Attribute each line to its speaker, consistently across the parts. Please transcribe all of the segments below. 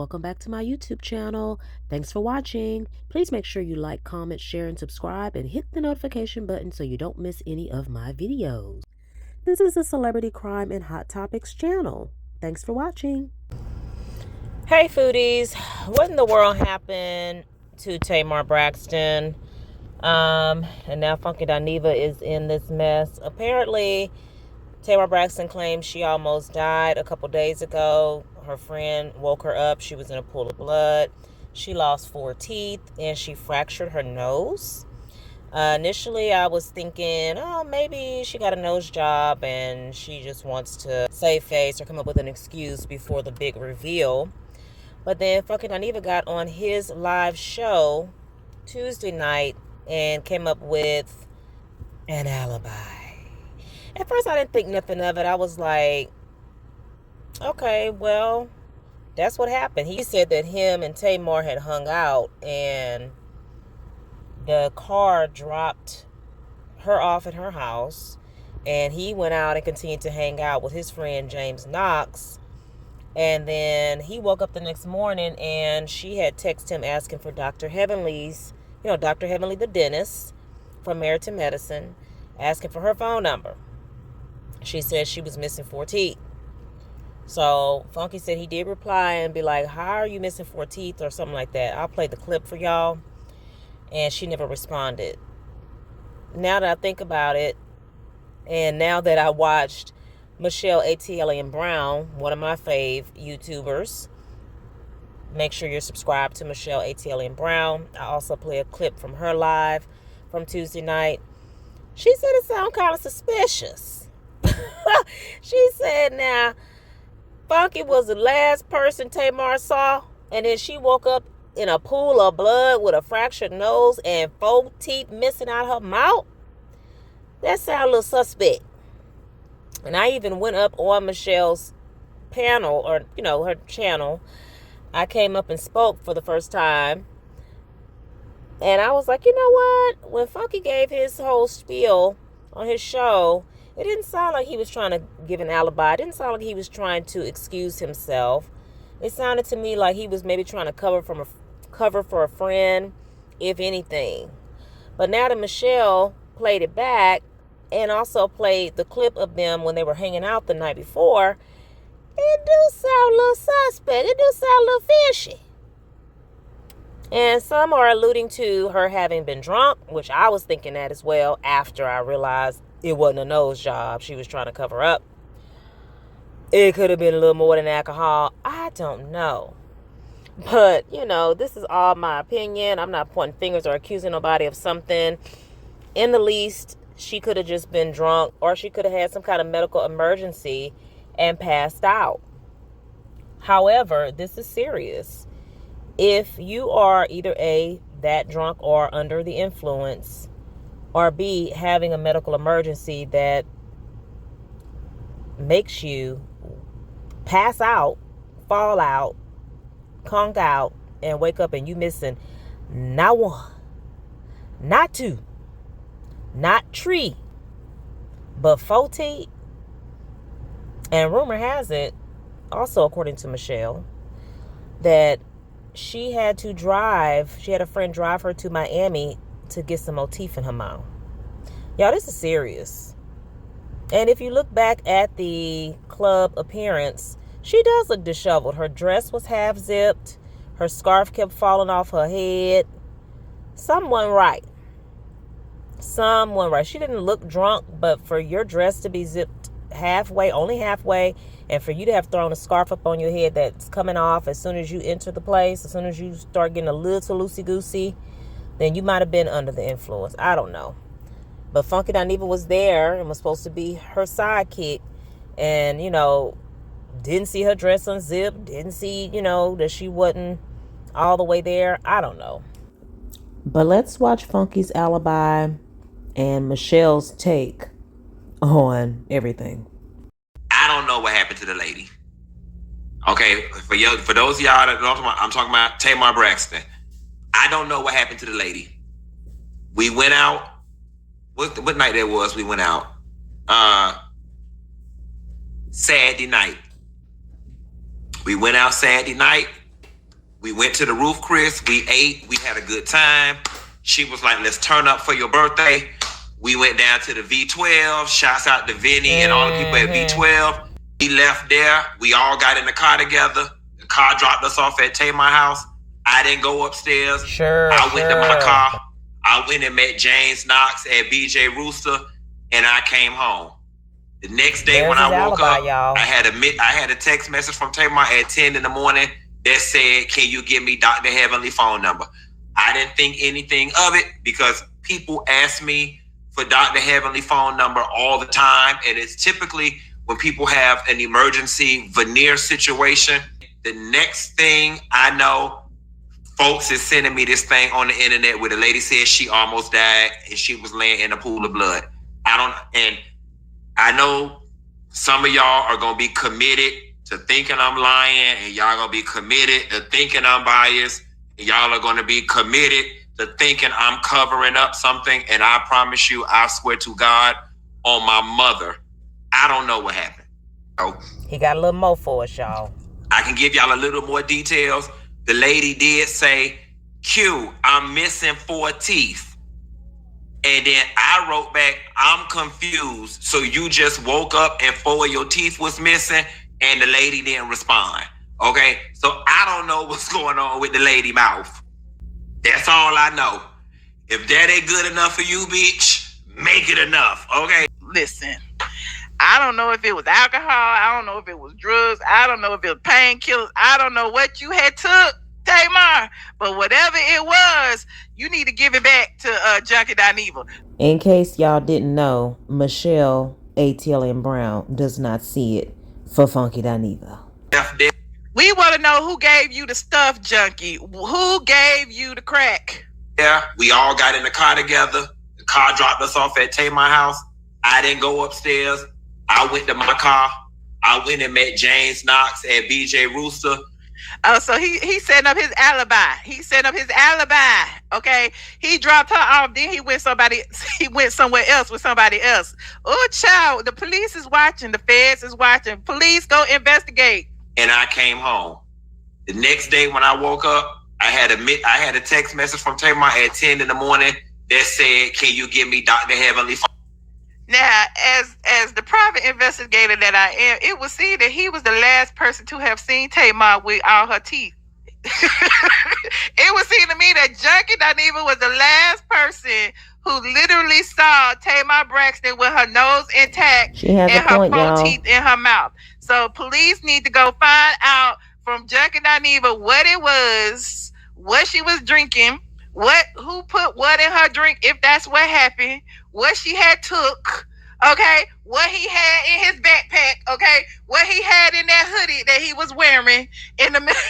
Speaker 1: welcome back to my YouTube channel. Thanks for watching. Please make sure you like, comment, share, and subscribe, and hit the notification button so you don't miss any of my videos. This is a celebrity crime and hot topics channel. Thanks for watching.
Speaker 2: Hey foodies, what in the world happened to Tamar Braxton? And now Funky Dineva is in this mess. Apparently, Tamar Braxton claims she almost died a couple days ago. Her friend woke her up. She was in a pool of blood. She lost 4 teeth and she fractured her nose. Initially, I was thinking, oh, maybe she got a nose job and she just wants to save face or come up with an excuse before the big reveal. But then fucking Dineva got on his live show Tuesday night and came up with an alibi. At first, I didn't think nothing of it. I was like, okay, well, that's what happened. He said that him and Tamar had hung out and the car dropped her off at her house. And he went out and continued to hang out with his friend James Knox. And then he woke up the next morning and she had texted him asking for Dr. Heavenly's, Dr. Heavenly, the dentist from Meriton Medicine, asking for her phone number. She said she was missing 4 teeth. So Funky said he did reply and be like, how are you missing 4 teeth or something like that? I'll play the clip for y'all. And she never responded. Now that I think about it, and now that I watched Michelle A.T.L.A. Brown, one of my fave YouTubers. Make sure you're subscribed to Michelle A.T.L.A. Brown. I also play a clip from her live from Tuesday night. She said it sounded kind of suspicious. She said now, Funky was the last person Tamar saw, and then she woke up in a pool of blood with a fractured nose and 4 teeth missing out her mouth. That sounds a little suspect. And I even went up on Michelle's panel, or, her channel. I came up and spoke for the first time. And I was like, you know what? When Funky gave his whole spiel on his show, it didn't sound like he was trying to give an alibi. It didn't sound like he was trying to excuse himself. It sounded to me like he was maybe trying to cover for a friend, if anything. But now that Michelle played it back, and also played the clip of them when they were hanging out the night before, it do sound a little suspect. It do sound a little fishy. And some are alluding to her having been drunk, which I was thinking that as well after I realized it wasn't a nose job she was trying to cover up. It could have been a little more than alcohol. I don't know. But, this is all my opinion. I'm not pointing fingers or accusing nobody of something. In the least, she could have just been drunk, or she could have had some kind of medical emergency and passed out. However, this is serious. If you are either A, that drunk or under the influence, or B, having a medical emergency that makes you pass out, fall out, conk out, and wake up and you missing not 1, not 2, not 3, but 4 teeth. And rumor has it, also according to Michelle, that she had a friend drive her to Miami to get some more teeth in her mouth. Y'all, this is serious. And if you look back at the club appearance, she does look disheveled. Her dress was half zipped. Her scarf kept falling off her head. Someone right. She didn't look drunk, but for your dress to be zipped halfway, only halfway, and for you to have thrown a scarf up on your head that's coming off as soon as you enter the place, as soon as you start getting a little loosey-goosey, then you might have been under the influence. I don't know. But Funky Dineva was there and was supposed to be her sidekick, and, didn't see her dress unzipped, didn't see, that she wasn't all the way there. I don't know. But let's watch Funky's alibi and Michelle's take on everything.
Speaker 3: I don't know what happened to the lady. Okay, for those of y'all that don't know, I'm talking about Tamar Braxton. I don't know what happened to the lady. We went out. What night that was? We went out. Saturday night. We went out Saturday night. We went to the roof, Chris. We ate. We had a good time. She was like, let's turn up for your birthday. We went down to the V12. Shouts out to Vinny and all the people at V12. We left there. We all got in the car together. The car dropped us off at Tamar house. I didn't go upstairs. I went to my car. I went and met James Knox at BJ Rooster, and I came home. The next day when I woke up, I had a text message from Tamar at 10 in the morning that said, can you give me Dr. Heavenly phone number? I didn't think anything of it because people ask me for Dr. Heavenly phone number all the time. And it's typically when people have an emergency veneer situation. The next thing I know, folks is sending me this thing on the internet where the lady says she almost died and she was laying in a pool of blood. I know some of y'all are going to be committed to thinking I'm lying, and y'all going to be committed to thinking I'm biased, and y'all are going to be committed to thinking I'm covering up something, and I promise you, I swear to God, on my mother, I don't know what happened. So,
Speaker 2: he got a little more for us, y'all.
Speaker 3: I can give y'all a little more details. The lady did say, Q, I'm missing 4 teeth. And then I wrote back, I'm confused. So you just woke up and 4 of your teeth was missing and the lady didn't respond. Okay? So I don't know what's going on with the lady mouth. That's all I know. If that ain't good enough for you, bitch, make it enough. Okay?
Speaker 4: Listen, I don't know if it was alcohol. I don't know if it was drugs. I don't know if it was painkillers. I don't know what you had took, Tamar, but whatever it was, you need to give it back to Junkie Dineva.
Speaker 2: In case y'all didn't know, Michelle ATL and Brown does not see it for Funky Dineva.
Speaker 4: We want to know who gave you the stuff, Junkie. Who gave you the crack?
Speaker 3: Yeah, we all got in the car together. The car dropped us off at Tamar house. I didn't go upstairs. I went to my car. I went and met James Knox at BJ Rooster.
Speaker 4: Oh, so he setting up his alibi. Okay, he dropped her off. Then he went somewhere else with somebody else. Oh, child, the police is watching. The feds is watching. Police, go investigate.
Speaker 3: And I came home. The next day when I woke up, I had a text message from Tamar at 10 in the morning that said, "Can you give me Dr. Heavenly phone?"
Speaker 4: Now, as the private investigator that I am, it was seen that he was the last person to have seen Tamar with all her teeth. It was seen to me that Junkie Dineva was the last person who literally saw Tamar Braxton with her nose intact and her front teeth in her mouth. So police need to go find out from Junkie Dineva what it was, what she was drinking, who put what in her drink, if that's what happened, what she had took, okay, what he had in his backpack, okay, what he had in that hoodie that he was wearing in the middle.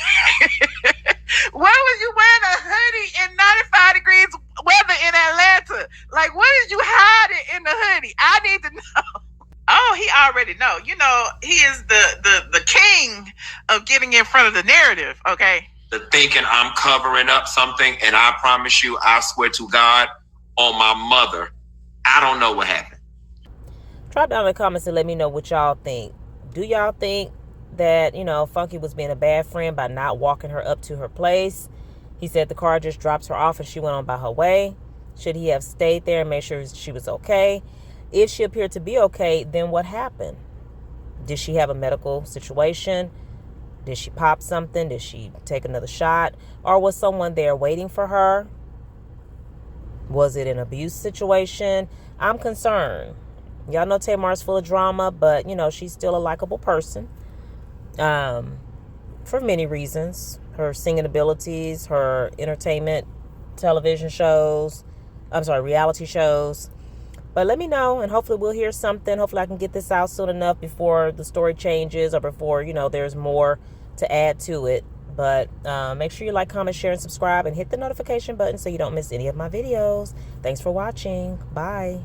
Speaker 4: Why was you wearing a hoodie in 95 degrees weather in Atlanta? Like, what did you hide it in the hoodie? I need to know. Oh, he already know. You know, he is the king of getting in front of the narrative, okay?
Speaker 3: The thinking I'm covering up something, and I promise you, I swear to God, on my mother, I don't know what happened.
Speaker 2: Drop down in the comments and let me know what y'all think. Do y'all think that, Funky was being a bad friend by not walking her up to her place? He said the car just drops her off and she went on by her way. Should he have stayed there and made sure she was okay? If she appeared to be okay, then what happened? Did she have a medical situation? Did she pop something? Did she take another shot? Or was someone there waiting for her? Was it an abuse situation? I'm concerned. Y'all know Tamar's full of drama, but, she's still a likable person. For many reasons. Her singing abilities, her entertainment television shows. Reality shows. But let me know, and hopefully we'll hear something. Hopefully I can get this out soon enough before the story changes or before, there's more to add to it. But make sure you like, comment, share, and subscribe, and hit the notification button so you don't miss any of my videos. Thanks for watching. Bye.